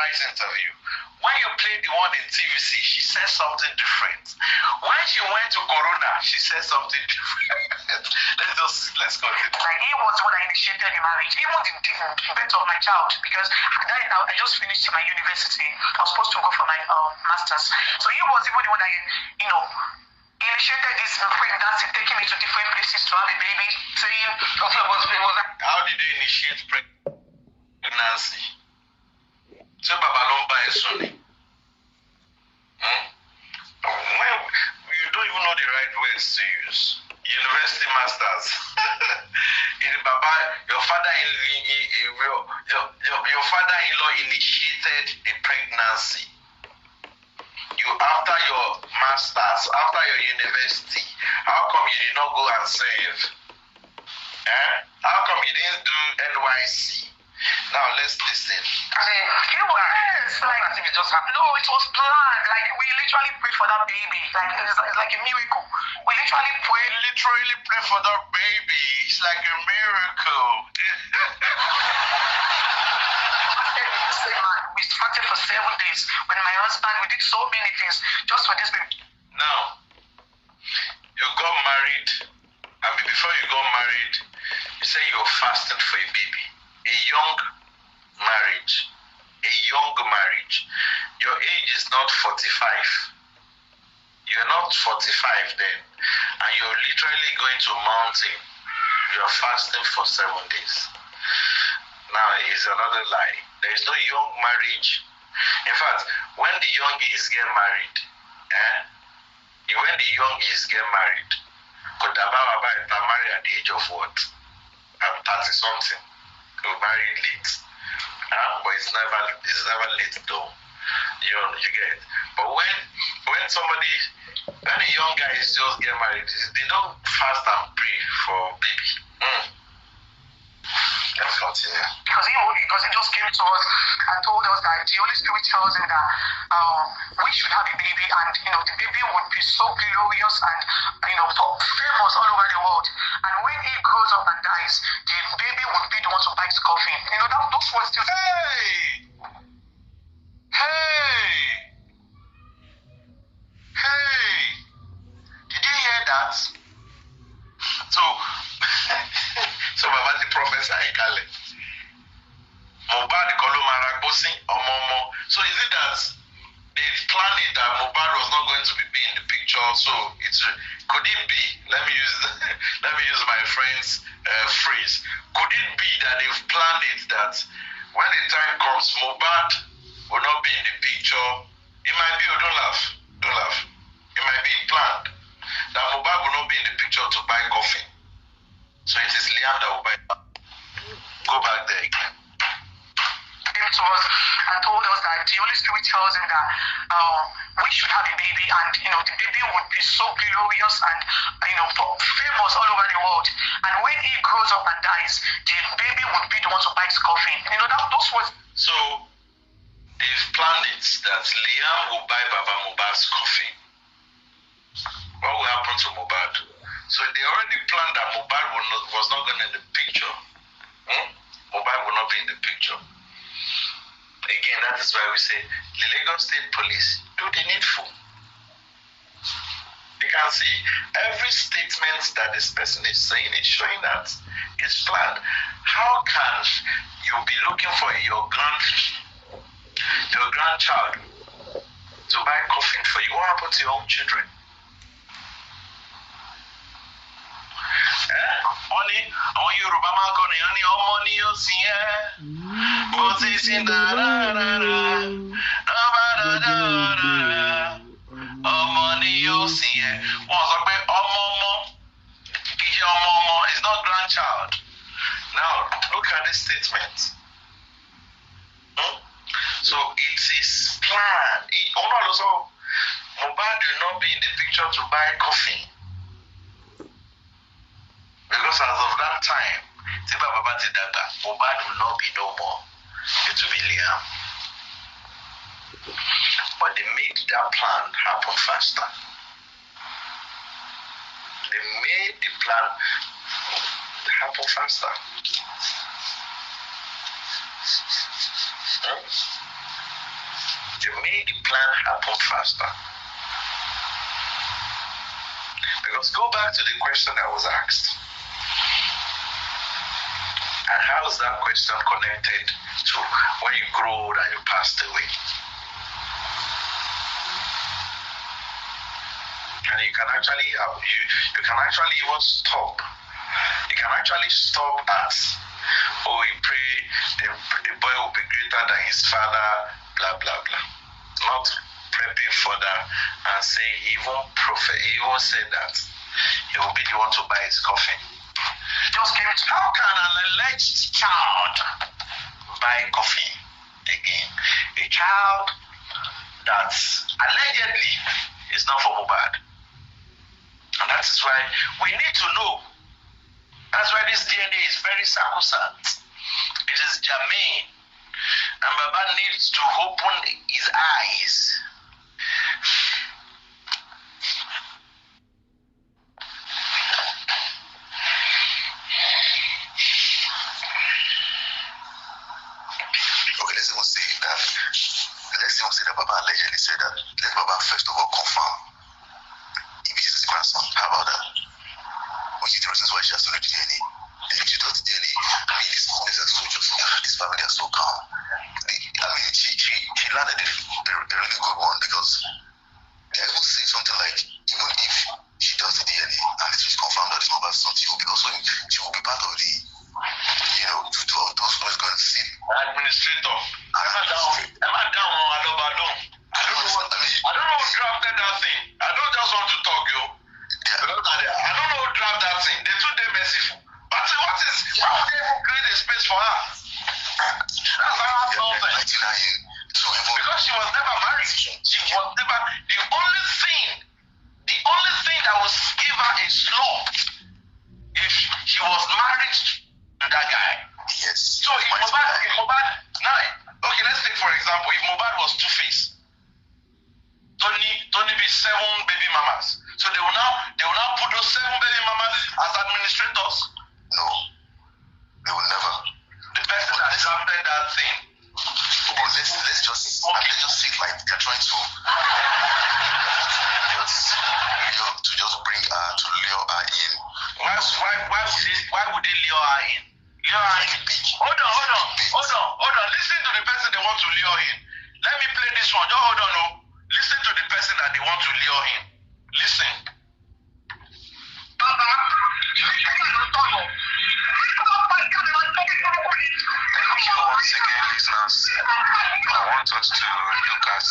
nice interview. When you played the one in TVC, she said something different. When she went to Corona, she said something different. let's continue. Like, he was the one that initiated the marriage, even the birth of my child, because I just finished my university. I was supposed to go for my master's. So he was even the one that, initiated this pregnancy, taking me to different places to have a baby. So he was how did they initiate pregnancy? So Baba Lomba is Sunni. Well, you don't even know the right words to use. University masters. Baba, your father-in-law initiated a pregnancy. You, after your masters, after your university, how come you did not go and serve? How come you didn't do NYC? Now let's listen. Yes, like I think it just happened. No, it was planned. Like, we literally prayed for that baby. Like, it's like a miracle. We literally pray for that baby. It's like a miracle. We started for 7 days with my husband. We did so many things just for this baby. Now, you got married. I mean, before you got married, you say you were fasting for a baby. A young marriage. Your age is not 45. You're not 45 then. And you're literally going to a mountain. You're fasting for 7 days. Now, it's another lie. There is no young marriage. In fact, when the youngies get married, could marry at the age of what? I'm 30 something. You marry late. But it's never late though. You get it. But when a young guy is just get married, they don't fast and pray for baby. Let's continue. Because he just came to us and told us that the Holy Spirit tells him that we should have a baby, and the baby would be so glorious and famous all over the world. And when he grows up and dies, the baby would be the one to buy his coffin. Those words still. Hey! Did you hear that? So Baba the professor Ikale. Mohbad Kolomara Bosin Omomo. So is it that they planned it that Mohbad was not going to be in the picture? So could it be? Let me use my friend's phrase. Could it be that they've planned it that when the time comes, Mohbad will not be in the picture? It might be. Don't laugh. It might be planned that Mohbad will not be in the picture to buy coffee. So it is Liam that will buy. Go back there again. Came to us and told us that the Holy Spirit tells him that we should have a baby, and the baby would be so glorious and famous all over the world. And when he grows up and dies, the baby would be the one to buy his coffin. Those words. So they've planned it that Liam will buy Baba Mohbad's coffin. What will happen to Mohbad? So they already planned that Mohbad was not going to be in the picture. Mohbad will not be in the picture. Again, that is why we say the Lagos State Police do the needful. You can see every statement that this person is saying is showing that it's planned. How can you be looking for your grandchild to buy a coffin for you? What happened to your own children? Àwọn Yorùbá máa ń kọrin ní ọmọ ni ó sì yẹ bó ti sí dáradára ọmọ ni ó sì yẹ. Wọ́n sọ pé ọmọ kì í ṣe ọmọ is not grandchild. Now look at this statement. So it is planned. Mohbad will not be in the picture to buy coffee. Because as of that time, Tiba Babati Dada, Mohbad will not be no more. It will be Liam. But they made that plan happen faster. They made the plan happen faster. They made the plan happen faster. Because go back to the question I was asked. And how is that question connected to when you grew old and you passed away? And you can actually even stop. You can actually stop at, oh, he prayed, the boy will be greater than his father, blah, blah, blah. Not prepping further and saying he even said that he will be the one to buy his coffin. How can an alleged child buy coffee again? A child that allegedly is not for Mohbad. And that is why we need to know. That's why this DNA is very sacrosanct. It is germane. And Baba needs to open his eyes. Okay, let's even say that Baba allegedly said that. Let Baba first of all confirm if it is his grandson. How about that? Which is the reasons why she has to do the DNA. Then if she does the DNA, I mean, these families are so just, this family are so calm. She landed a really good one, because they are even saying something like, even if she does the DNA and it is confirmed that it's not Mohbad's son, she will be part of the, those who are going to see. Administrator. Emma down on Adobadon. I don't know who drafted that thing. I don't just want to talk, yo. Yeah. I don't know who drafted that thing. They're too damn merciful. But why would they even create a space for her? That's our problem. Because she was never married. She was never. The only thing that was give her a slot if she was married to that guy. Yes. So if Mohbad, now, okay, let's take for example, if Mohbad was Two-Face, Tony be 7 baby mamas. So they will now put those 7 baby mamas as administrators. No, they will never. The person that drafted that thing. But let's just think like they're trying to bring her to lure her in. Why would they lure her in? Hold on. Listen to the person they want to lure in. Let me play this one. Just hold on. No. Listen to the person that they want to lure in. Listen. Thank you once again, listeners. I want us to look at.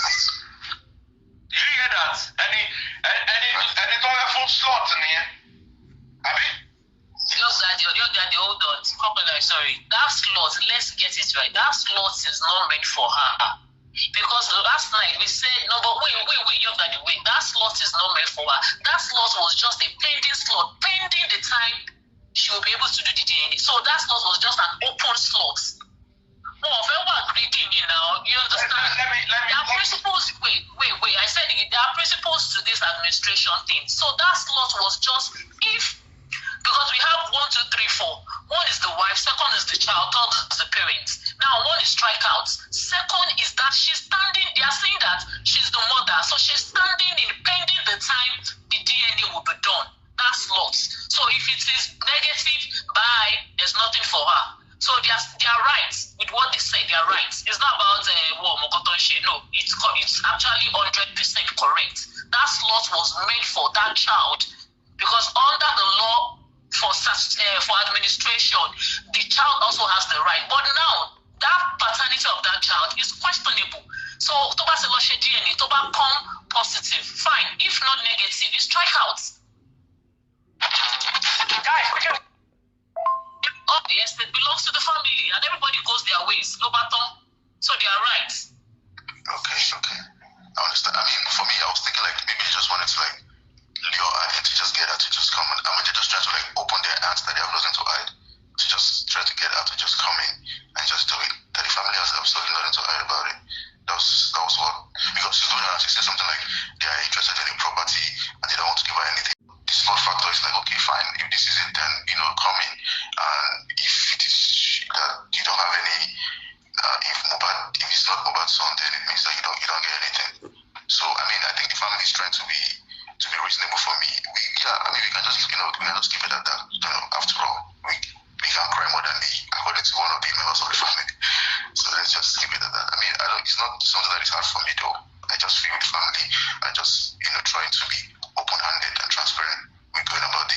Did you hear that? Any telephone slot in here? Abi? Hold on. Sorry. That slot, let's get it right. That slot is not meant for her. Because last night we said, no, but wait, Daddy, wait. That slot is not meant for her. That slot was just a pending slot, pending the time she will be able to do the DNA. So that slot was just an open slot. Oh, very well greeting you now. You understand? There are principles. Wait. I said there are principles to this administration thing. So that slot was just because we have 1, 2, 3, 4. One is the wife, second is the child, third is the parents. Now one is strikeouts. Second is that she's standing. They are saying that she's the mother, so she's standing in pending the time the DNA will be done. That's lots. So if it is negative, there's nothing for her. So they are right with what they say. They are right. It's not about Mokotonshi. No, it's actually 100% correct. That slot was made for that child because under the law for administration, the child also has the right. But now that paternity of that child is questionable. So Toba Seloshe DNA, Toba come positive, fine. If not negative, it's strikeouts. Guys, okay. Oh, the estate belongs to the family and everybody goes their ways. No baton. So they are right. Okay. I understand. I mean, for me, I was thinking like maybe they just wanted to like lure her and to just get her to just come in. I mean, they're just trying to like open their hands that they have nothing to hide. To just try to get her to just come in and just do it. That the family has absolutely nothing to hide about it. That was what, because she's doing her, she said something like they are interested in the property and they don't want to give her anything. The small factor is like, okay, fine, if this is it, then, come in. And if it is that you don't have any, if it's not Mohbad's son, then it means that you don't get we can just, we can just keep it at that. After all, we can't cry more than according to one of the members of the family. So let's just keep it at that. It's not something that is hard for me though. I just feel the family and just, trying to be open-handed and transparent. We're going about the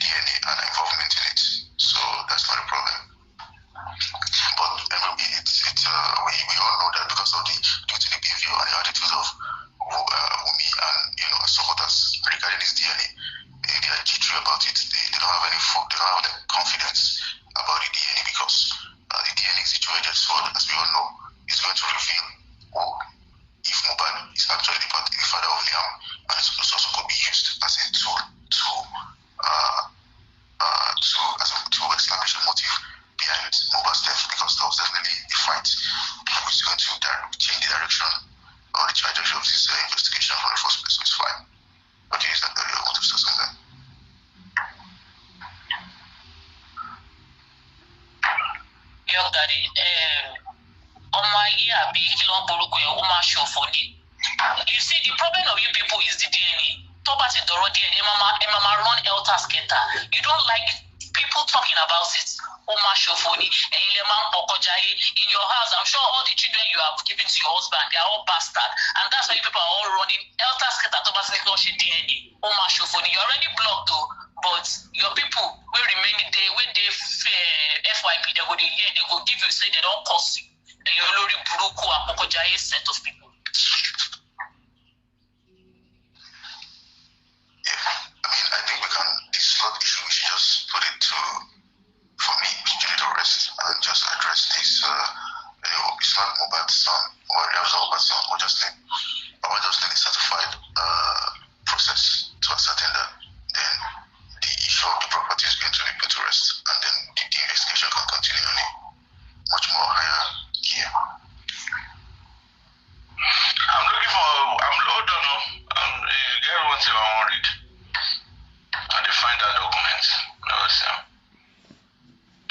DNA and involvement in it. So that's not a problem. But we all know that because of due to the behavior and the attitude of Wunmi and supporters regarding this DNA, they are jittery about it. They don't have they don't have the confidence about the DNA because the DNA situated sword, as we all know, is going to reveal if Mohbad is actually the father of Liam, and it also could be used as a tool to establish a motive behind Mohbad's death, because that was definitely a fight which is going to change the direction or the trajectory of this investigation from the first place. So it's fine. But you use that area, I want to say something. Young Daddy, you see, the problem of you people is the DNA. Mama run elter skelter. You don't like people talking about it. In your house, I'm sure all the children you have given to your husband, they are all bastard. And that's why people are all running elter skelter. DNA. You're already blocked though, but your people will remain there when they FYP, they go give you, say they don't cost you. And you're already Buruku and Pokojaye set of people. I think this slot issue, we should just put it to, for me, we should to rest and just address this, it's not Mohbad's son, or Liam's Mohbad's son, we just need a certified process to ascertain that, then the issue of the property is going to be put to rest, and then the investigation can continue on a much more higher gear. Hold on, get one thing I want to read. And they find that document. I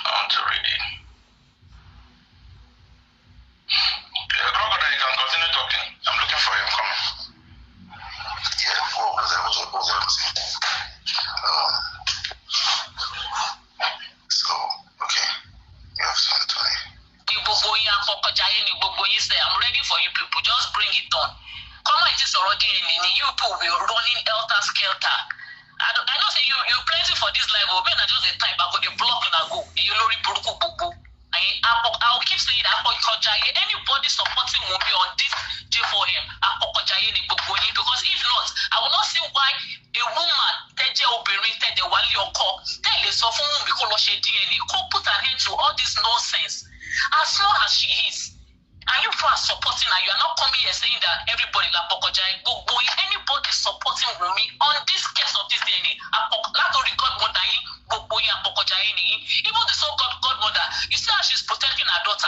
want to read it. Crocodile, you can continue talking. I'm looking for you. Come on. Yeah, because I was saying. So, okay. You have something to say. I'm ready for you people. Just bring it on. Come on, it is already in you people will running elter skelter. I know say you plenty for this live, but I just the type I could block and go. You know, I'll keep saying that anybody supporting will be on this J for him. Because if not, I will not see why a woman tell the wali or call tell you so for because she DNA put an end to all this nonsense. As long as she is. And you are supporting her, you are not coming here saying that everybody like Pokojai, anybody supporting Wunmi on this case of this DNA, godmother, even the so-called godmother, you see how she's protecting her daughter.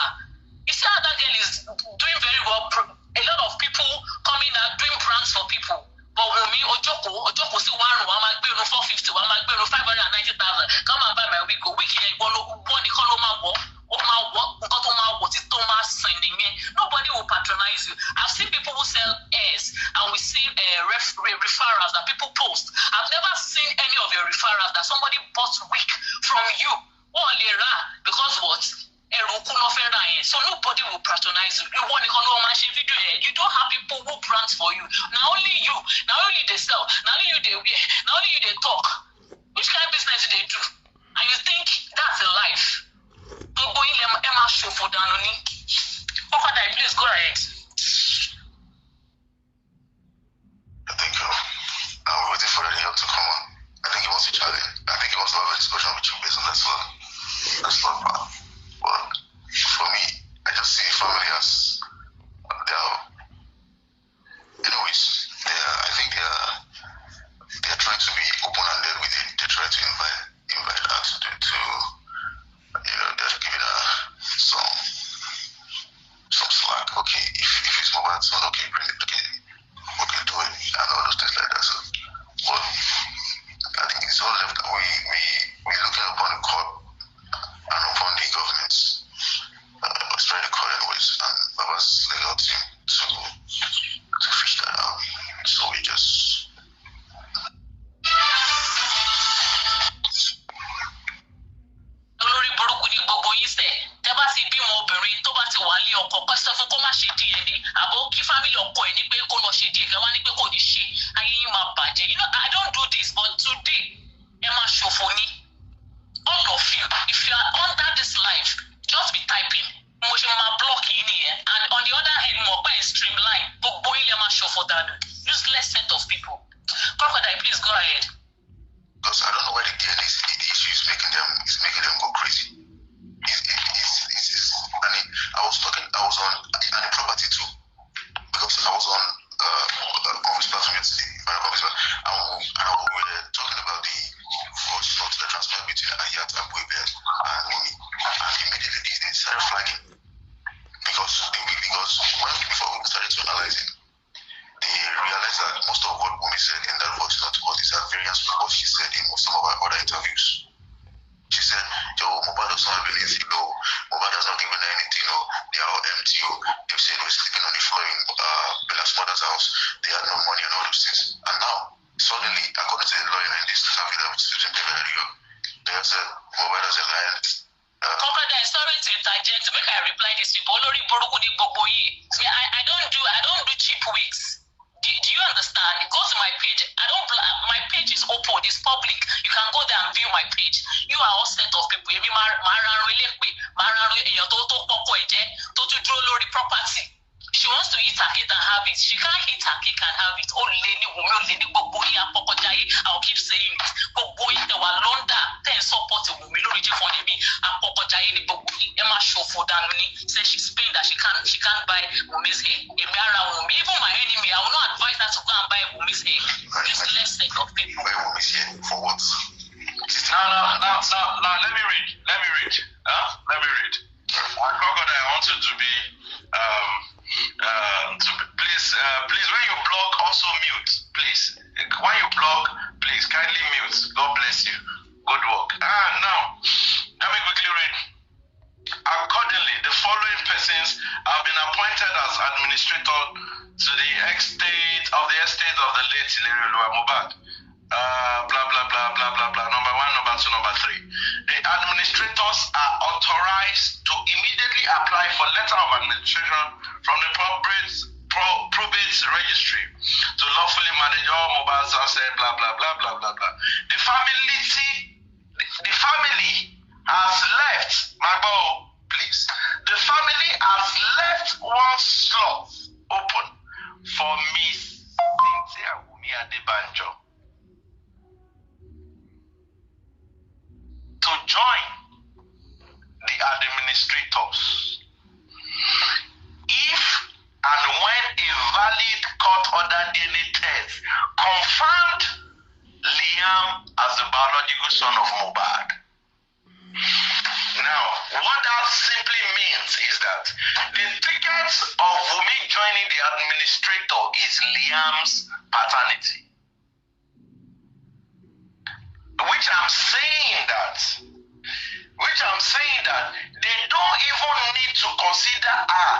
You see how that girl is doing very well. A lot of people coming out doing brands for people. But Wunmi, Ojoko, see one room, I'm going to 450, I'm going to 590,000. Come and buy my wig. Nobody will patronize you. I've seen people who sell airs, and we see referrals that people post. I've never seen any of your referrals that somebody bought wig from you. Because what? So nobody will patronize you. You don't have people who brand for you. Not only you, not only they sell, not only you they wear, not only you they talk. Which kind of business do they do? And you think that's a life? Please go ahead. Thank you. I'm waiting for the help to come on. I think he wants to challenge. I think he wants to have a discussion with you based on that slot. That's not bad. But for me, I just see family as I think they're trying to be open-handed with it. They try to invite us to they're giving her some slack. Okay, if it's Mohbad's son, okay, bring it, okay, do it, and all those things like that. So, but I think it's all left. We're looking upon the court and upon the government, especially the court anyways, and Baba sọ fún kó má ṣe DNA àbò kí family ọkọ ẹ̀ ní pé kó lọ ṣe DNA wá ní pé kò ní ṣe ayé yín máa bàjẹ́. You know, I don't do this, but today ẹ máa ṣòfò ní. All of you, if you are under this life, just be typing. Mo ṣe máa block yín nìyẹn. And on the other hand, mo pẹ́ streamline. Gbogbo ilé máa ṣòfò dànù. Useless set of people. Crocodile, please go ahead. Because I don't know why the DNA issue is making them go crazy. I mean, I was on an property too, because I was on office platform yesterday, and we were talking about the voice notes that transpired between Ayat and Boybel and Mimi, and immediately they started flagging because before we started to analyze it, they realized that most of what Mimi said in that voice note was at variance with what she said in some of our other interviews. She said, Mohbad does not have anything, Mohbad has not given her anything, they are all empty, They've said we're sleeping on the floor in Bella's mother's house, they had no money and all those things. And now, suddenly, according to the lawyer in this interview that was in Beverly, they said Mohbad has a lion. Crocodile, sorry to interject, make I reply this people. Olori Boruku ni gbogbo yi. I don't do cheap wigs. Do you understand? Go to my page. My page is open, it's public. You can go there and view my page. You are all set of people. Èmi máa ránrun elépe, máa ránrun èèyàn tó pọ̀pọ̀ ẹ̀jẹ̀, tó tún dúró lórí property. She wants to eat her cake and have it. She can't eat her cake and have it. Oh, lady, woman, lady, gbogbo yín apọkọjáyé. I'll keep saying it. Gbogbo yín tẹ́ wà London, tẹ́ support women lórí jí fún ẹ̀mí. Apọkọjáyé ni gbogbo yín. Ẹ máa ṣòfò dànù ni. Say she's paying that she can't buy women's hair. Èmi ara Wunmi, even my enemy, I will not advise her to go and buy women's hair. Useless set of people. Buy women's hair for what? Now, let me read. Let me read. Crocodile, I want you to be please when you blog also mute, please. When you blog, please kindly mute. God bless you. Good work. Now let me quickly read. Accordingly, the following persons have been appointed as administrator to the estate of the late Ilerioluwa Mohbad. Blah blah blah blah blah blah. Number 1, number 2, number 3. The administrators are authorized to immediately apply for letter of administration from the probate registry to lawfully manage all Mohbad's assets. Blah blah blah blah blah blah. The family has left. Magbo, please. The family has left one slot open for Miss Cynthia Wunmi Adebanjo to join the administrators if and when a valid court order DNA test confirmed Liam as the biological son of Mohbad. Now, what that simply means is that the ticket of Wunmi joining the administrator is Liam's paternity. Which I'm saying that they don't even need to consider her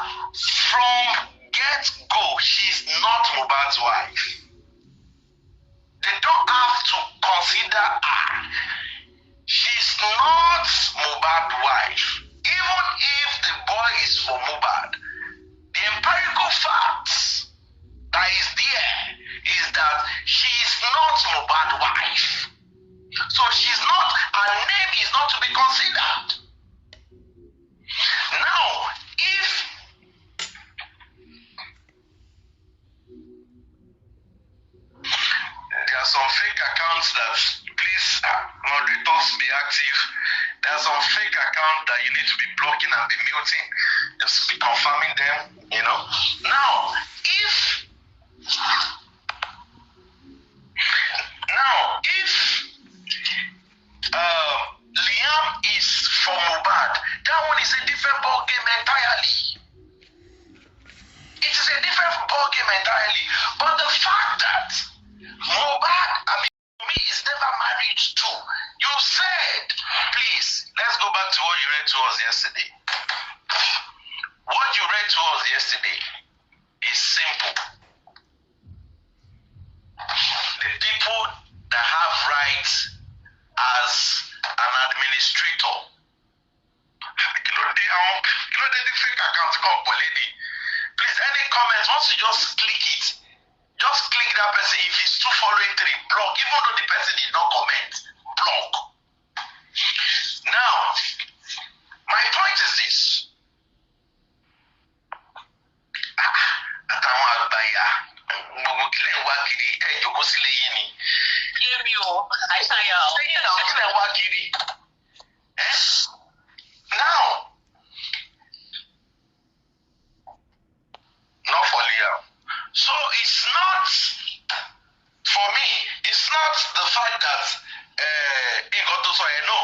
from get-go. She's not Mohbad's wife. They don't have to consider her. She's not Mohbad's wife. Even if the boy is for Mohbad, the empirical facts that is there is that she is not Mohbad's wife. So she's not, her name is not to be considered. Now, if there are some fake accounts that, please, moderators, be active. There are some fake accounts that you need to be blocking and be muting, just be confirming them, Now, if Liam is for Mohbad, that one is a different ball game entirely. It is a different ball game entirely. But the fact that Mohbad, Wunmi is never married to. You said, please, let's go back to what you read to us yesterday. What you read to us yesterday is simple. The people that have rights as an administrator, fake account come for lady. Please, any comments, once you just click it, just click that person. If he's still following 3, block. Even though the person did not comment, block. Now, my point is this. Àtàwọn àgbàyà gbogbo kílẹ̀ ń wá kiri ìjókòó sílé yìí ni. Èmi o, àìsàyà o. Kílẹ̀ ń wá kiri. Now, not for Liam. So it's not, for me, it's not the fact that he got to say no.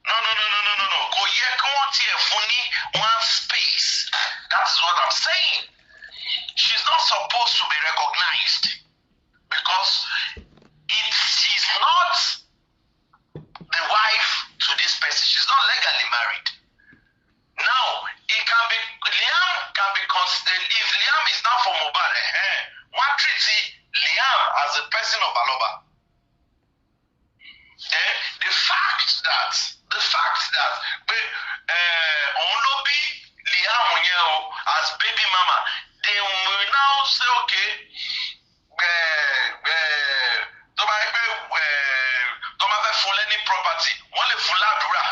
No. Kò yẹ kí wọ́n tiẹ̀ fún ní one space. That is what I'm saying. She's not supposed to be recognized because she's not the wife to this person. She's not legally married. Now, Liam can be considered, if Liam is not from Mohbad, one treaty Liam as a person of Aloba. The fact that Onlobi Liam as baby mama, they will now say, okay, full any property, only full adura.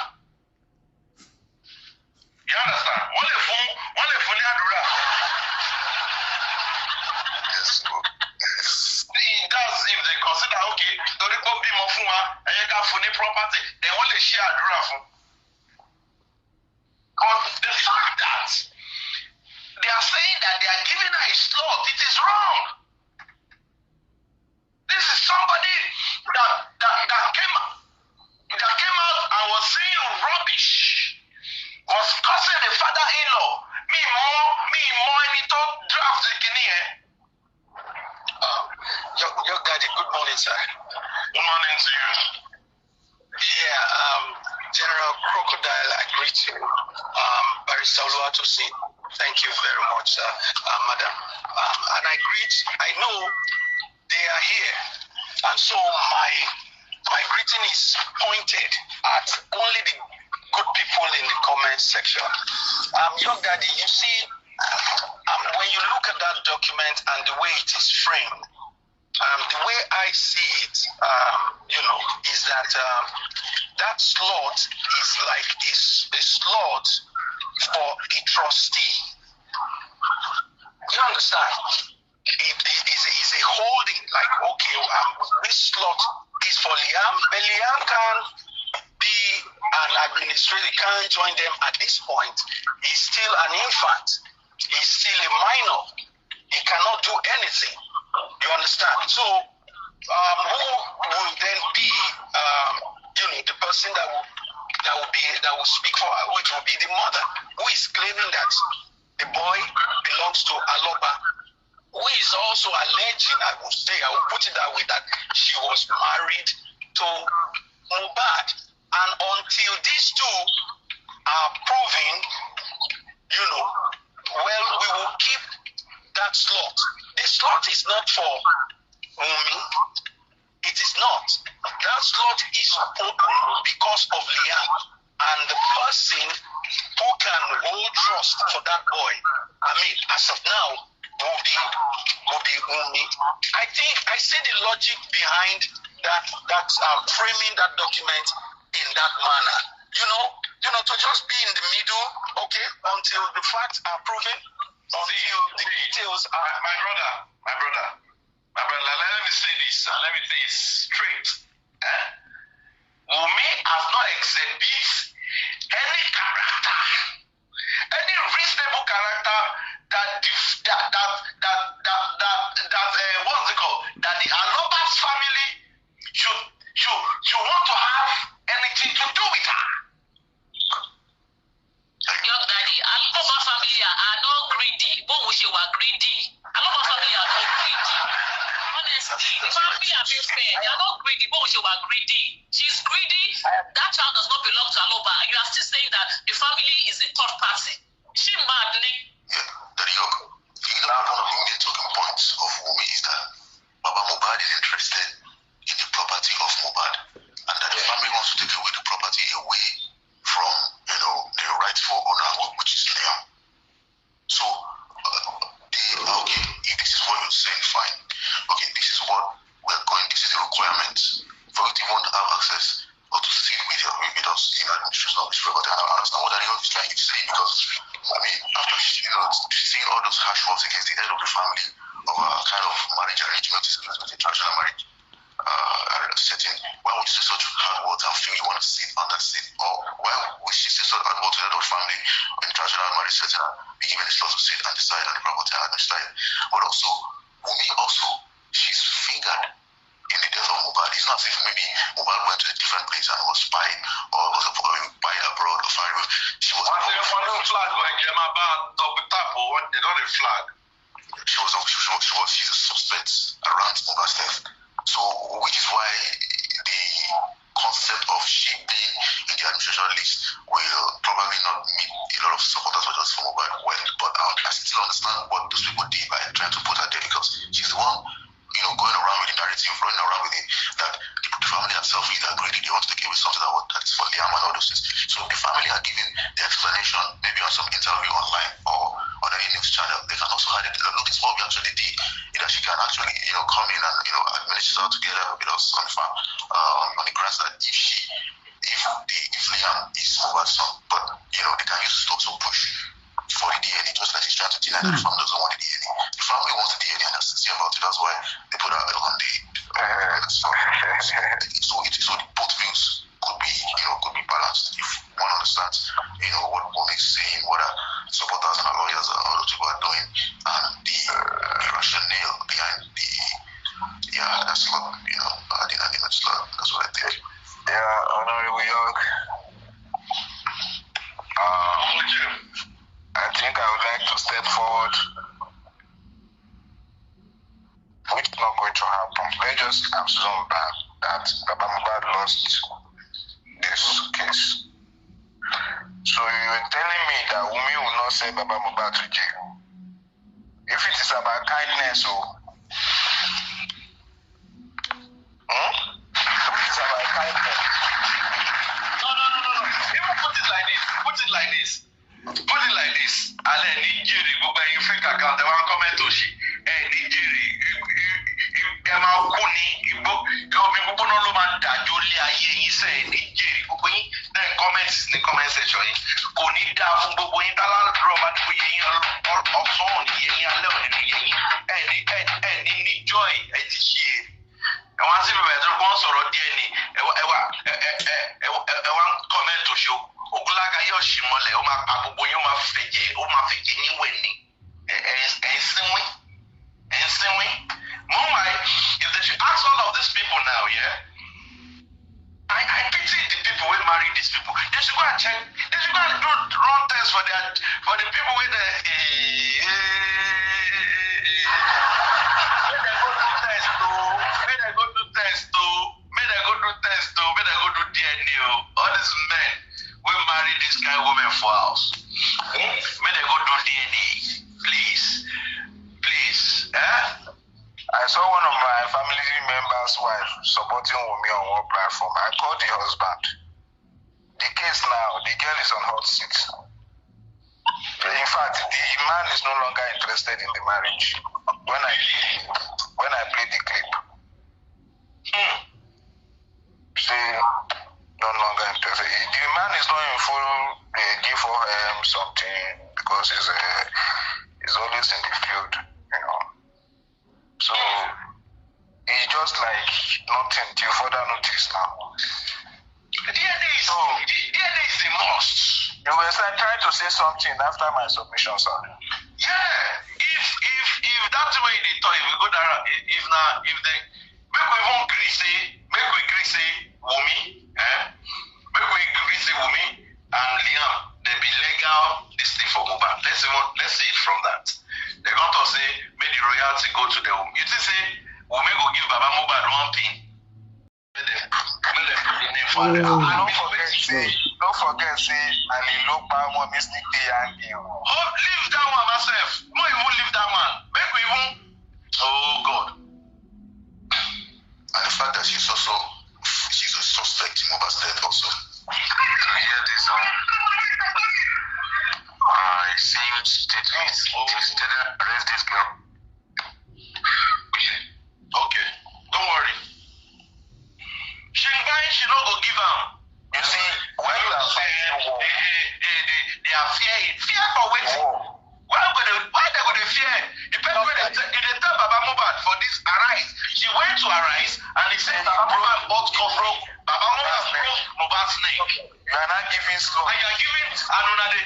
You understand? Only full adura. Yes. That's if they consider, okay, don't go be more fun and you can full property, they only share adura for. But the fact that they are saying that they are giving her a slot, it is wrong. This is somebody that came out and was saying rubbish, was cursing the father-in-law. Me more any talk draft the Guinea. Your daddy, good morning, sir. Good morning to you. Yeah, General Crocodile, I greet you. Barrister Oluwatosin, thank you very much, sir, madam. And I know they are here, and so my greeting is pointed at only the good people in the comment section. Young daddy, you see, when you look at that document and the way it is framed, the way I see it, is that that slot is like a slot for a trustee. You understand? It is a holding, like, okay, this slot is for Liam, but Liam can be an administrator, can't join them at this point. He's still an infant. He's still a minor. He cannot do anything. You understand? So, who will then be, the person that will speak for her, which will be the mother, who is claiming that the boy belongs to Aloba, who is also alleging, I will put it that way, that she was married to Mohbad. And until these two are proven, we will keep that slot. The slot is not for Wunmi. It is not. That slot is open because of Liam and the person who can hold trust for that boy. As of now, will be Wunmi. I think I see the logic behind that framing that document in that manner. To just be in the middle, okay, until the facts are proven, until the details are. My brother, let me say this, and let me say it straight. Wunmi has not exhibit any character, any reasonable character that what's it called? That the Aloba's family should want to have anything to do with her. Young daddy, Aloba family are not greedy. But we should are greedy. Aloba family are not greedy. Honestly, the family are being fair. They are not greedy. But we should are greedy. She's greedy. That child does not belong to Aloba. And you are still saying that the family is a third party. She mad, Yeah, Daddy York, one of the main talking points of Wunmi is that Baba Mohbad is interested in the property of Mohbad, and that the family wants to take away the property away from, the rightful owner, for you to even have access or to sit with us in administration of this property. And I understand what Daniel is trying to say, because I mean, after seeing all those harsh words against the head of the family of a kind of marriage arrangement, a traditional marriage setting, why would you say such hard words and feel you want to sit on that seat? Or why would she say such hard words to the head of the family in a traditional marriage setting and be given the slot to sit and decide on the property and administer it? But also, Wunmi she's fingered in the death of Mohbad. It's not as if maybe Mohbad went to a different place and was spying or was spying abroad or far away. She was flag like they got a flag. She's a suspect around Mohbad's death. So, which is why the concept of she being in the administration list will probably not meet a lot of supporters for just for Mohbad well. But I still understand what those people did by trying to put her there, because she's the one, going around with the narrative, running around with it, that the family herself is agreed they want to take away something that's for Liam and all those things. So the family are giving the explanation maybe on some interview online or on any news channel. They can also have it. Look, this is what we actually did. That she can actually, come in and administer together with us on the farm, on the grounds that if Liam is Mohbad's son, but they can use it to also push for the DNA, just like he's trying to deny that the family doesn't want the DNA. The family wants the DNA and they're sincere about it. That's why they put her on the so both views could be balanced if one understands, what makes saying, what our supporters and our lawyers and all those people are doing, and the rationale behind that's not, the argument slot. That's what I think. Yeah, Honorable York. I think I would like to step forward, which is not going to happen. Let's just assume that Baba Mohbad lost this case. So you were telling me that Wunmi will not send Baba Mohbad to jail. If it is about kindness, if it is about kindness. No. Even put it like this. Ale Nigeria, gbogbo ẹ̀yin fake account, ẹ wá comment òṣì. Nigeria, ẹ máa kú ní igbó. Omi gbogbo náà ló máa ń dájú lé ayé yín sẹ́ Nigeria. Gbogbo yín náà comment ní comment section yín. Kò ní dáa fún gbogbo yín. Tálá dúró bá ti yẹ yín ọ̀sán òní yẹ yín, alẹ́ òní yẹ yín. Ẹni ní joy ẹ ti ṣe é. Ẹ wá sí bẹ̀rẹ̀ tó kọ́ sọ̀rọ̀ díẹ̀ ni. Ẹ wá ń comment òṣì. Ogulaga yóò ṣì mọ́lẹ̀, ó máa pa gbogbo yín, ó máa fẹ̀jẹ̀ níwẹ̀ ni. Ẹ̀sìnwín. Meanwhile, if they should ask all of these people now, I pity the people who marry these people. They should go and check. They should go and run tests for the people with the. May they go do test too. May they go do DNA. All these men will marry this kind of women for us. May they go do DNA, please. I saw one of my family members' wife supporting Wunmi on one platform. I called the husband. The case now, the girl is on hot seat. In fact, the man is no longer interested in the marriage. When I played the clip, say no longer interested. The man is not in full give for something because he's always in the field, So it's just like nothing till further notice now. DNA is a must. You were trying to say something after my submission, sir. Yeah, if that's the way they thought, if we go down, if they make we won't agree say Wunmi, make we agree say Wunmi and Liam, they be legal this thing for Mohbad. Let's say it from that. They're going to say make the royalty go to the Wunmi. You think say Wunmi go give Baba Mohbad one pin? Don't forget, say, Ali Lopa one mistake they and you. Oh, leave that one myself. No, you won't leave that one. Make we even. Oh God. And the fact that she's a suspect in Mohbad's death also. To hear this, it seems statement instead arrest this girl. Okay, don't worry. give them. You see, when you are fighting war, they are fear for waiting. Why they go to fear? Depends when they tell Baba Mohbad for this Arise. She went to Arise and he said Baba Mohbad broke Baba Mohbad broke Mohbad's neck. you are not giving slow. And you are giving another.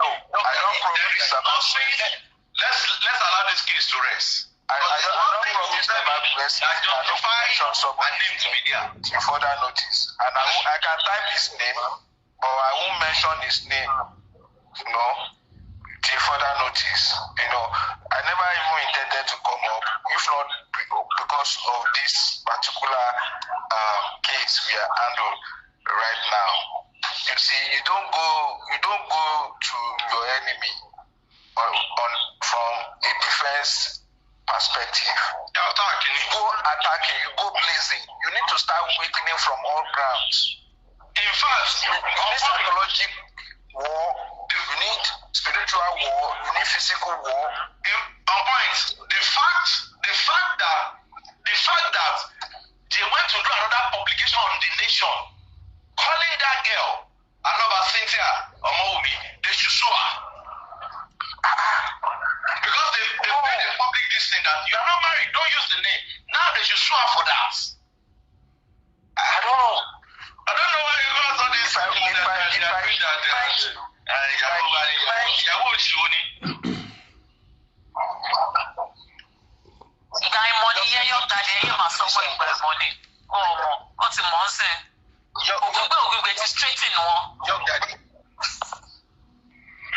No, I don't promise about Let's allow this case to rest. I don't promise about rest. I justify someone and name to media. till further notice. And I can type his name, but I won't mention his name. Till further notice. I never even intended to come up, if not because of this particular case we are handling right now. You see, you don't go to your enemy from a defense perspective. You go attacking, you go blazing. You need to start weakening from all grounds. In fact, You need psychological war, you need spiritual war, you need physical war. on point, the fact that they went to do another publication on the nation, calling that girl, Aloba Cynthia Omowumi, they should sue her. Because they made a public this thing that you are not married, don't use the name. Now they should sue her for that. I don't know. I don't know why you guys all this Guy money, yeah, your daddy, you must have money. Oh, what's the monster? We're just straight in one. Young daddy.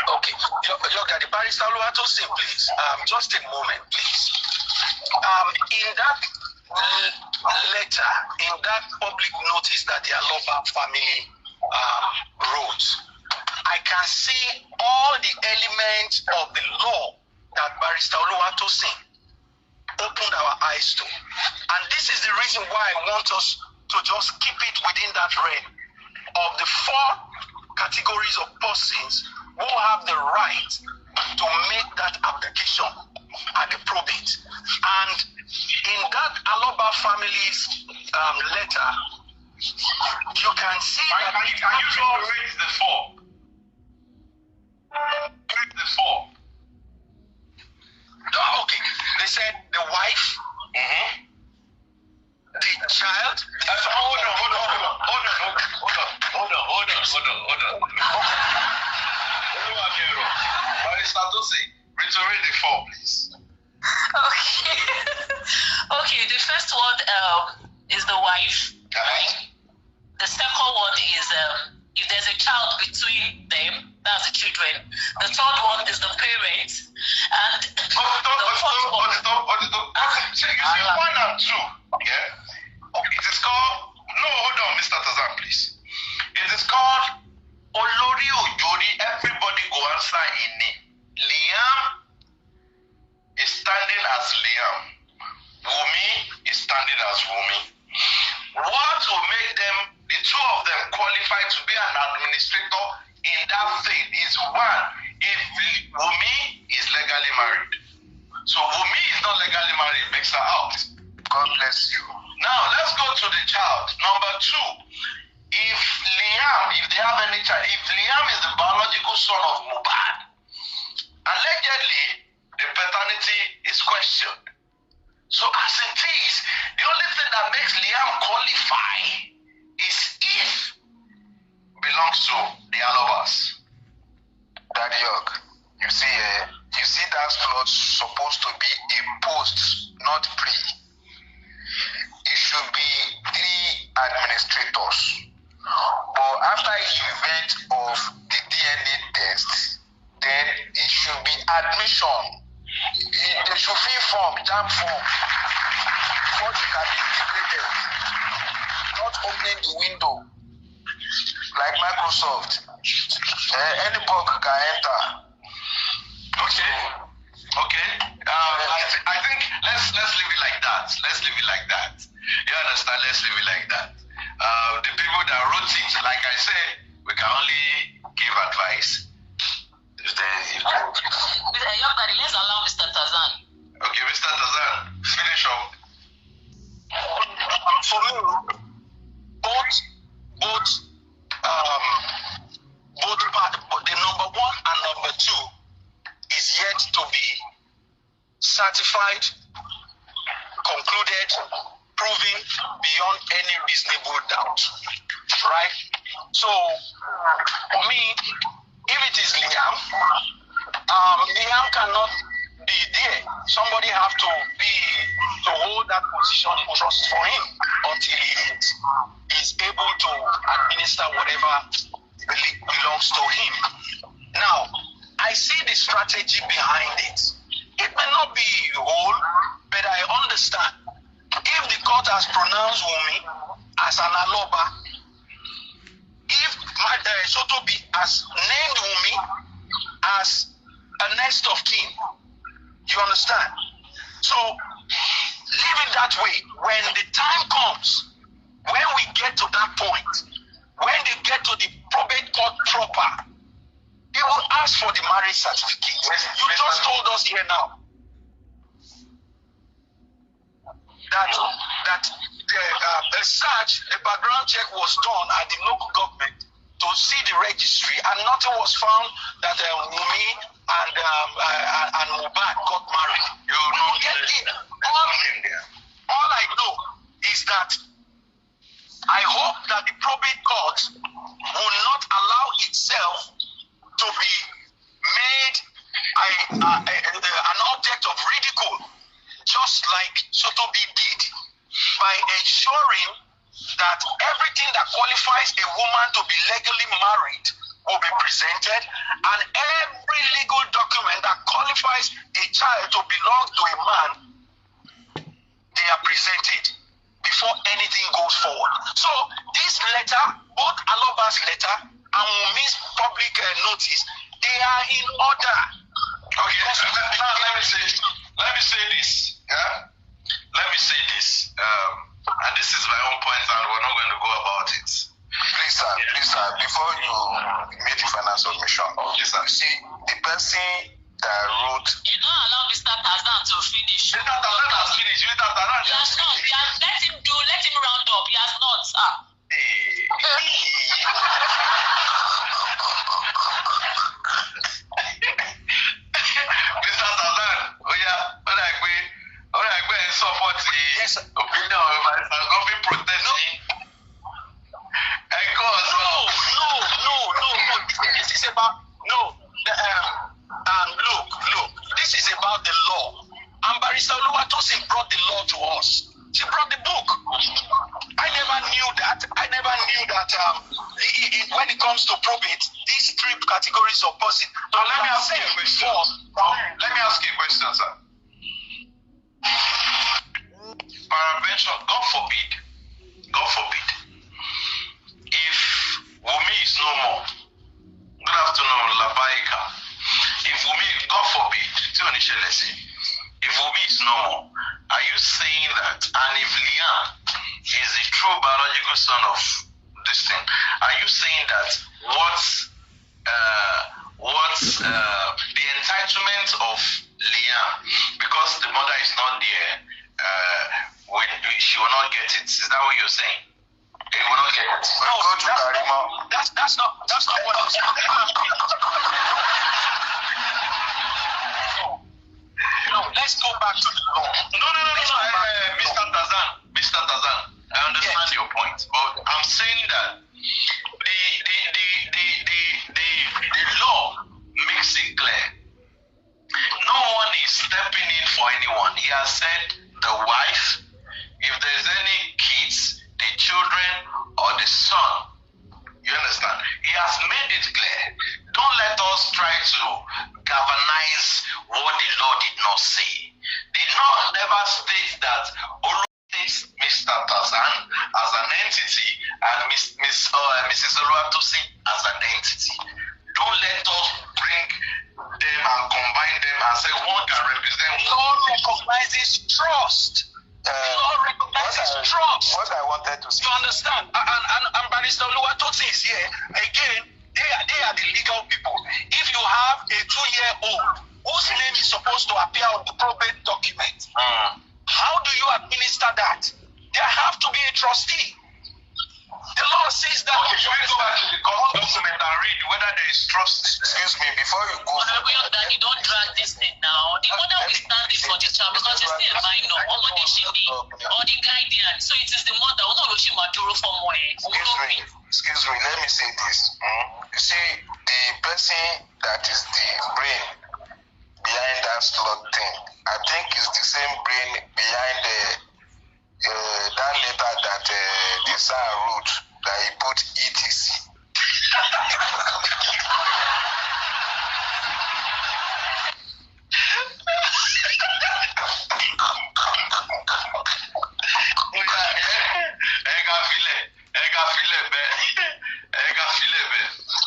Okay, Young daddy, Barrister Oluwatosin, please. Just a moment, please. In that letter, in that public notice that the Aloba family wrote, I can see all the elements of the law that Barrister Oluwatosin opened our eyes to. And this is the reason why I want us to just keep it within that realm of the 4 categories of persons who have the right to make that application at the probate. And in that Aloba family's letter, you can see that can you read the 4? Read the 4. Okay, they said the wife, the child. Hold on. Barrister Tosin, reiterate the 4, please. Okay, the first one is the wife. The second one is if there's a child between them, that's the children. The third one is the parents. And the fourth one. You see 1 and 2, yeah? It is called, no, hold on, Mr. Tazan, please. It is called Olori Ojori, everybody go answer in name. Liam is standing as Liam. Wumi is standing as Wumi. What will make them, the 2 of them, qualify to be an administrator in that faith is 1, if Wumi is legally married. So Wumi is not legally married, makes her out. God bless you. Now let's go to the child. Number 2, if they have any child, if Liam is the biological son of Mohbad, allegedly the paternity is questioned. So as it is, the only thing that makes Liam qualify is if belongs to the Alobas. Daddy York, you see that slot supposed to be a post, not pre. It should be 3 administrators. But after the event of the DNA test, then it should be admission. They should fill form, jam form, before they can be integrated. Not opening the window like Microsoft. Any bug can enter. Okay. I think let's leave it like that. You understand? Let's leave it like that. The people that wrote it, like I said, we can only give advice. Young daddy, let's allow Mr. Tazan. Okay, Mr. Tazan, finish up. for me, both the number one and number two is yet to be certified, concluded, proven beyond any reasonable doubt. Right? So, for me, if it is Liam, Liam cannot be there. Somebody have to hold that position in trust for him until he is able to administer whatever belongs to him. Now, I see the strategy behind it. It may not be whole, but I understand. If the court has pronounced Wumi as an Aloba, if Sotobi has named Wumi as a next of kin, you understand? So, leave it that way. When the time comes, when we get to that point, when they get to the probate court proper, they will ask for the marriage certificate. You just told us here now that the search, the background check was done at the local government to see the registry, and nothing was found that Wumi and Mohbad got married. You don't get it. All I know is that I hope that the probate court will not allow itself to be made an object of ridicule, just like Sotobi did, by ensuring that everything that qualifies a woman to be legally married will be presented, and every legal document that qualifies a child to belong to a man, they are presented before anything goes forward. So this letter, both Aloba's letter and Wumi's public notice, they are in order. Okay, now let me say this. Yeah, let me say this. And this is my own point, and we're not going to go about it. Please, sir, before you make the final submission, yes, sir. You see, the person that wrote... You don't allow Mr. Tazan to finish. Mr. Tazan has finished. Mr. Tazan He has not. Let him round up. He has not, sir. Mr. Tazan, support the opinion of my government protesting. This is about look. This is about the law. And Barrister Oluwatosin brought the law to us. She brought the book. I never knew that. When it comes to probate, these three categories of person. Now let me ask you a question. Sir. Paravention, God forbid, if Wumi is no more, good afternoon, Labaika. If Wumi, God forbid, if Wumi is no more, are you saying that, and if Liam is the true biological son of this thing, are you saying that what's the entitlement of Liam, because the mother is not there, she will not get it? Is that what you're saying? He will not get it. No, that's not what I'm saying. No, let's go back to the law. No, Mr. Tazan, I understand your point, but I'm saying that the law makes it clear. No one is stepping in for anyone. He has said the wife, if there's any kids, the children, or the son. You understand? He has made it clear. Don't let us try to galvanize what the law did not say. The law never states that states Mr. Tazan as an entity and Mrs. Oluwatosin as an entity. Don't let us bring them and combine them and say one can represent one. Law recognizes trust. Law recognizes trust. What I wanted to say. You understand? And Barrister Oluwatosin is here. Again, they are the legal people. If you have a 2-year-old whose name is supposed to appear on the probate document, how do you administer that? there have to be a trustee. The law says that. Okay, should we go back to the court document and read whether there is trust? Excuse me, before you go. That you don't drag this thing now. The mother will stand in for the child because it's still a minor. Or the guardian. So it is the mother. Excuse me, let me say this. You see, the person that is the brain behind that slot thing, I think is the same brain behind that letter that the sir wrote that he put ETC.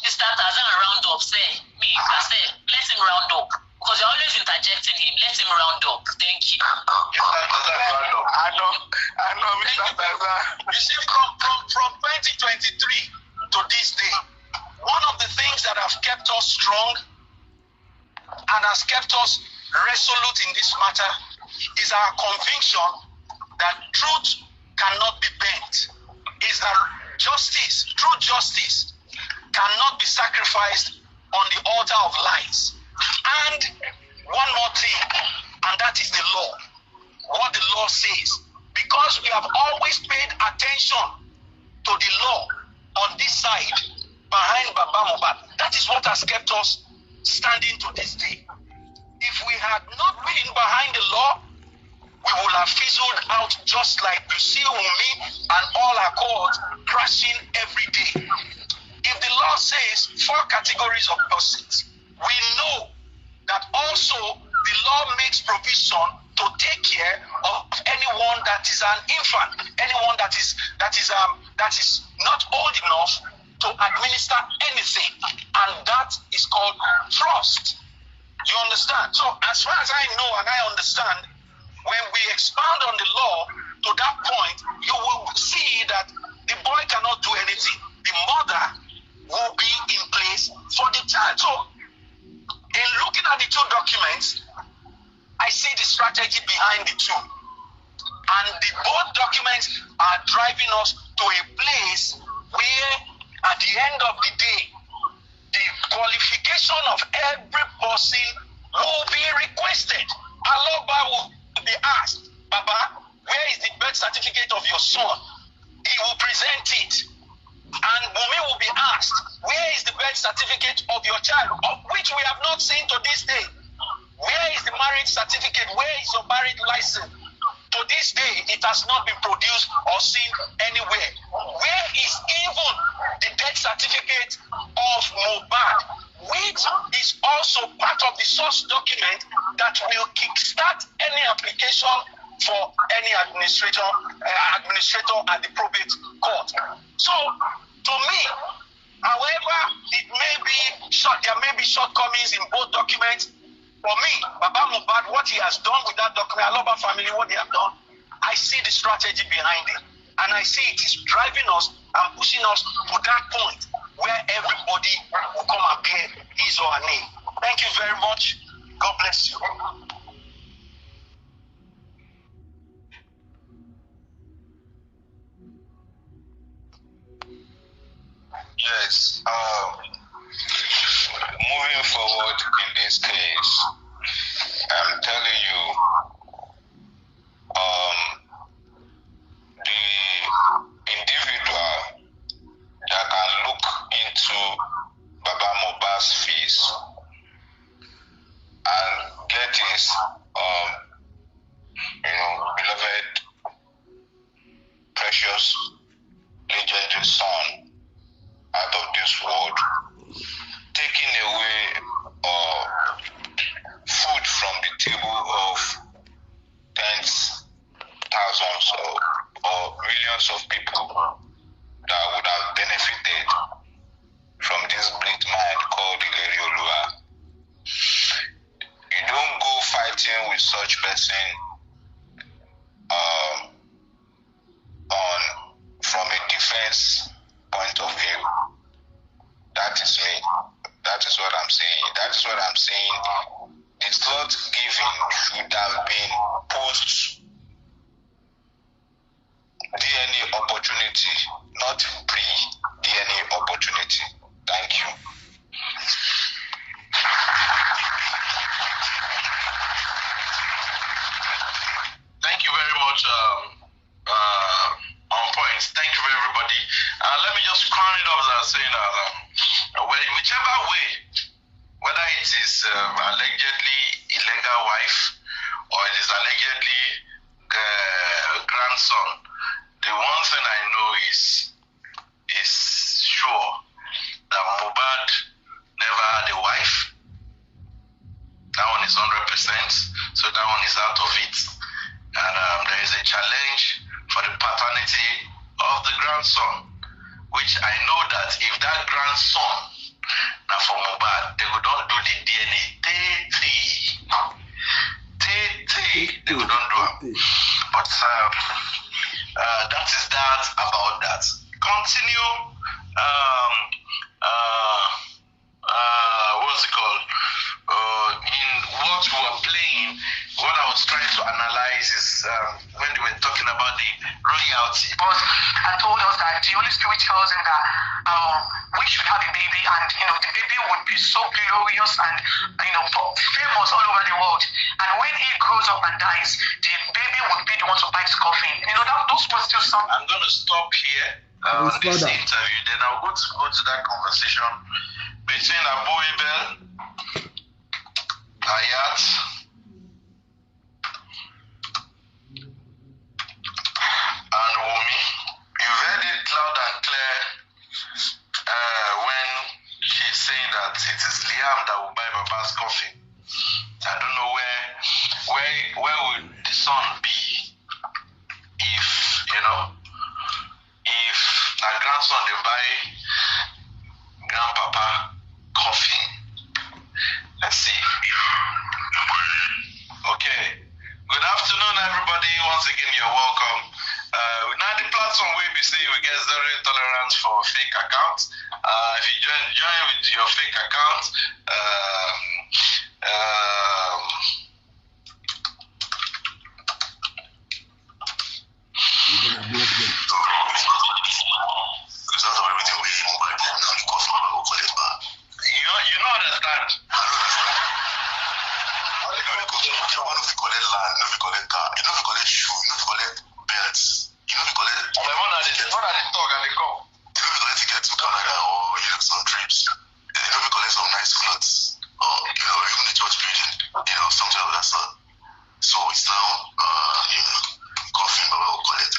Mr. Tarzan round up, say, let him round up. Because you're always interjecting him. Let him round up. Thank you. I know, Mr. Tarzan. You see, from 2023 to this day, one of the things that have kept us strong and has kept us resolute in this matter is our conviction that truth cannot be bent. Is that true justice cannot be sacrificed on the altar of lies. And one more thing, and that is the law. What the law says. Because we have always paid attention to the law on this side behind Baba Mohbad. That is what has kept us standing to this day. If we had not been behind the law, we would have fizzled out just like you see Wunmi and all our cohorts crashing every day. If the law says 4 categories of persons, we know that also the law makes provision to take care of anyone that is an infant, anyone that is not old enough to administer anything, and that is called trust. You understand? So as far as I know and I understand, when we expand on the law to that point, you will see that the boy cannot do anything. The mother will be in place for the child. So in looking at the 2 documents, I see the strategy behind the 2. And the both documents are driving us to a place where at the end of the day, the qualification of every person will be requested. Aloba will be asked, Baba, where is the birth certificate of your son? He will present it. And Wunmi will be asked, where is the birth certificate of your child, of which we have not seen to this day? Where is the marriage certificate? Where is your marriage license? To this day, it has not been produced or seen anywhere. Where is even the death certificate of Mohbad, which is also part of the source document that will kickstart any application for any administrator at the probate court. So, to me, however, there may be shortcomings in both documents. For me, Baba Mohbad, what he has done with that document, Aloba family, what they have done, I see the strategy behind it. And I see it is driving us and pushing us to that point where everybody will come and bear his or her name. Thank you very much. God bless you. Yes. Moving forward in this case, I'm telling you, the individual that can look into Baba Mohbad's face and get his, beloved, precious, legendary son out of this world, taking away food from the table of tens, thousands, or millions of people that would have benefited from this great mind called Ileri Oluwa. You don't go fighting with such person from a defense point of view. That is me. That is what I'm saying. That is what I'm saying. The slot giving should have been post DNA opportunity, not pre-DNA opportunity. Thank you. Thank you very much. On point. Thank you, everybody. Let me just crown it up by saying that whichever way, whether it is allegedly illegal wife or it is allegedly grandson, the one thing I know is sure that Mohbad never had a wife. That one is 100%. So that one is out of it. And there is a challenge for the paternity of the grandson, which I know that if that grandson now for Mohbad, they would not do the DNA. They would not do it. But that is that about that. Continue. What's it called? In what we were playing, what I was trying to analyze is when they were talking about the royalty. But I told us that the Holy Spirit tells him that we should have a baby, and the baby would be so glorious and famous all over the world. And when he grows up and dies, the baby would be the one to buy his coffin. Those were still some. I'm going to stop here on this interview. Then I'll go to that conversation between Abu Ibel, Hayat, and Wumi. You heard it loud and clear when she's saying that it is Liam that will buy Baba's coffee. I don't know where would the son be if my grandson they buy grandpapa coffee. Let's see. Okay. Good afternoon, everybody. Once again, you're welcome. Now the platform will be saying we get zero tolerance for fake accounts. If you join with your fake account, you don't understand. So it's now coffin, but we'll call it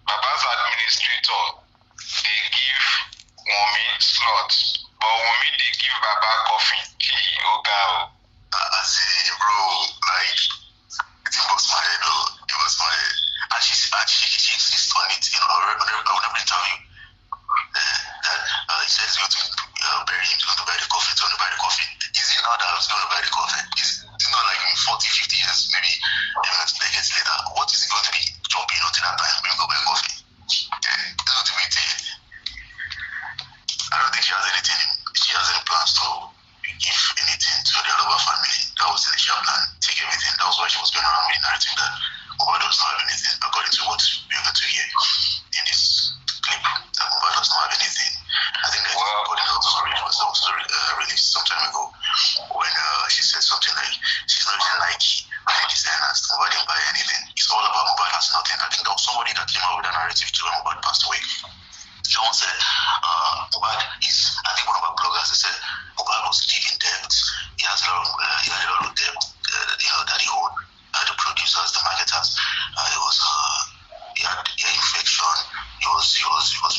Baba's administrator, they give Wumi slot, but Wumi they give Baba coffin. As in, bro, like it was my head, though. It was my head. And she insists on it, on every interview. That he said he's going to bury him, he's going to buy the coffin, he's going to buy the coffin. Is it not that he's going to buy the coffin? It's not like in 40, 50 years, maybe decades later. What is he going to be jumping until that time? Maybe go buy coffin. It's not to be there. I don't think she has any plans to give anything to the Aloba family. That was the initial plan. Take everything. That was why she was going around with the narrative that Mohbad does not have anything, according to what we're going to hear in this clip, that Mohbad does not have anything. I think that was released some time ago when she said something like she's not even Nike or any designers. Mohbad didn't buy anything. It's all about Mohbad has nothing. I think there was somebody that came out with a narrative too when Mohbad passed away. Someone said Mohbad is, I think one of our bloggers, they said Mohbad was deep in debt. He had a lot of debt, that he owed the producers, the marketers. He had infection. He was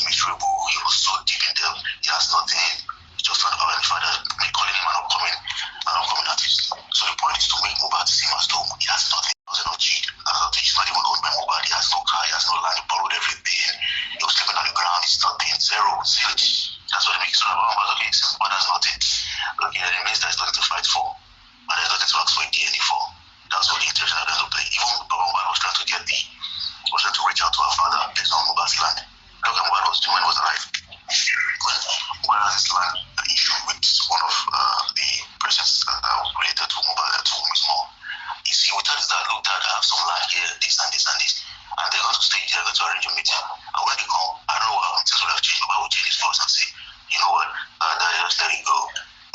miserable. He was so deep in debt. He has nothing. He just found out the father calling him an upcoming artist. So the point is to make Mohbad seem as though he has nothing. He was not cheat. He's not even owned by Mohbad. He has no car. He has no land. He borrowed everything. He was sleeping on the ground. He's nothing. Zero. Zilch. That's what it makes it about Mohbad. Okay, since Mohbad has nothing. Okay, that means there's nothing to fight for. And there's nothing to ask for a DNA for. That's what the intention of the play. Even Mohbad was trying to reach out to her father based on Mohbad's land. Look at Mohbad was doing when he was alive. When Mohbad has his land issue with one of the persons that are related to Mohbad, to Miss Moore. You see, we tell us that, look, that Mohbad, I have some land here, this and this and this. And they're going to stay, they're going to arrange a meeting. And when they come, I don't know what happens. Things will have changed. Mohbad will change his voice and say, you know what, just let it go.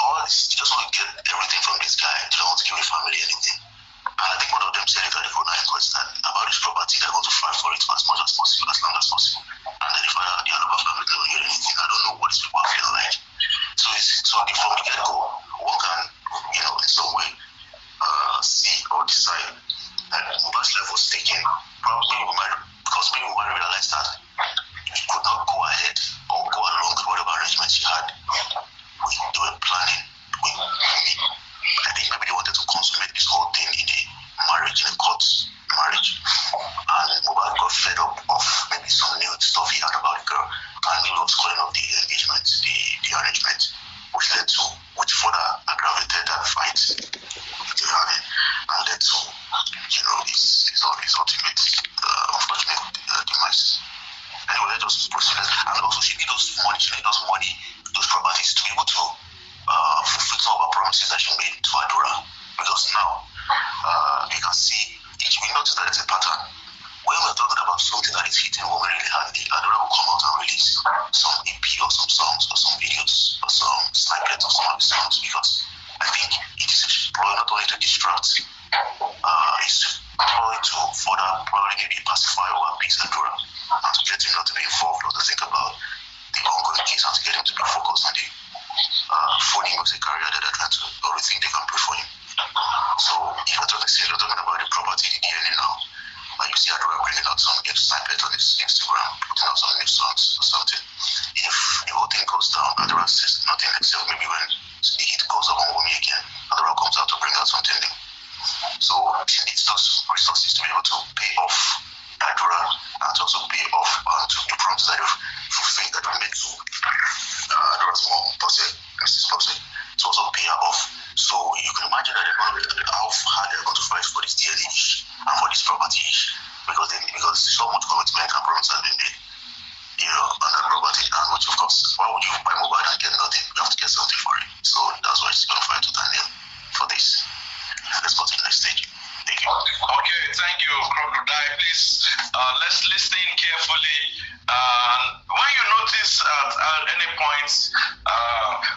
All this, you just want to get everything from this guy. You don't want to give his family anything. And I think one of them said it at the Corona inquest that about his property, they're going to fight for it as much as possible, as long as possible. And then if the other family don't hear anything, I don't know what these people are feeling like. So from the get-go, one can, in some way, see or decide that Mohbad's life was taken. Probably because maybe we might realize that he could not go ahead or go along with whatever arrangements he had. They were planning. I think maybe they wanted to consummate this whole thing in a marriage, in a court marriage. And Mohbad got fed up of maybe some new stuff he had about the girl, and he was calling up the engagement, the arrangement, which further aggravated that fight they were having, and led to, his ultimate unfortunate demise. Anyway, let us proceed. And also, she needs those money, those properties to be able to fulfill some of her promises that she made to Adura. Because now, you can see, we notice that it's a pattern. When we're talking about something that is hitting women really hard, Adura will come out and release some EP or some songs or some videos or some snippets of some of the songs, because I think it is a ploy not only to distract, it's a ploy to further probably maybe pacify or appease Adura, and to get him not to be involved or to think about the ongoing case and to get him to be focused on the phony music career that they're trying to, or they think they can pray for him. So if you're talking about the property, the DNA now, you see Adura bringing out some snippet on his Instagram, putting out some new songs or something. If the whole thing goes down, Adura says nothing except maybe when the heat goes up on Wumi again, Adura comes out to bring out something new. So she needs those resources to be able to pay off Adura and to also pay off to the promises that they've fulfilled, that were made to Adura's mom, Mrs. Bosse, to also pay her off. So you can imagine that how hard they're going to fight for this DNA and for this property, because so much commitment and promises have been made, on that property. And which, of course, why would you buy Mohbad and get nothing? You have to get something for it. So that's why she's going to fight to Daniel for this. Let's go to the next stage. Thank you. Okay, thank you, Crocodile. Please, let's listen carefully. When you notice at any point,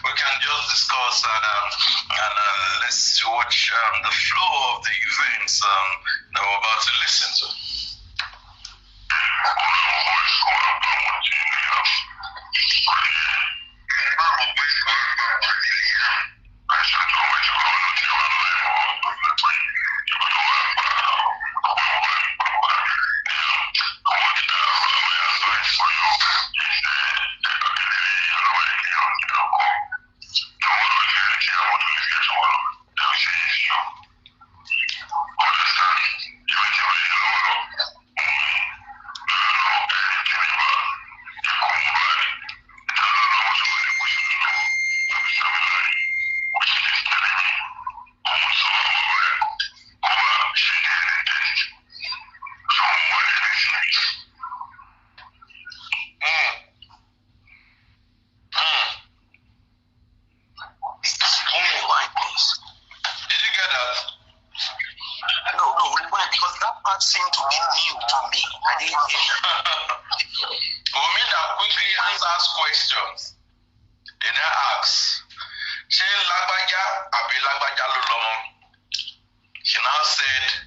we can just discuss and let's watch the flow of the events that we're about to listen to. Seemed to be new to me. I didn't hear that. Umida quickly answers questions. They now ask, "She Lagbaja abi Lagbaja lo lomo?" She now said,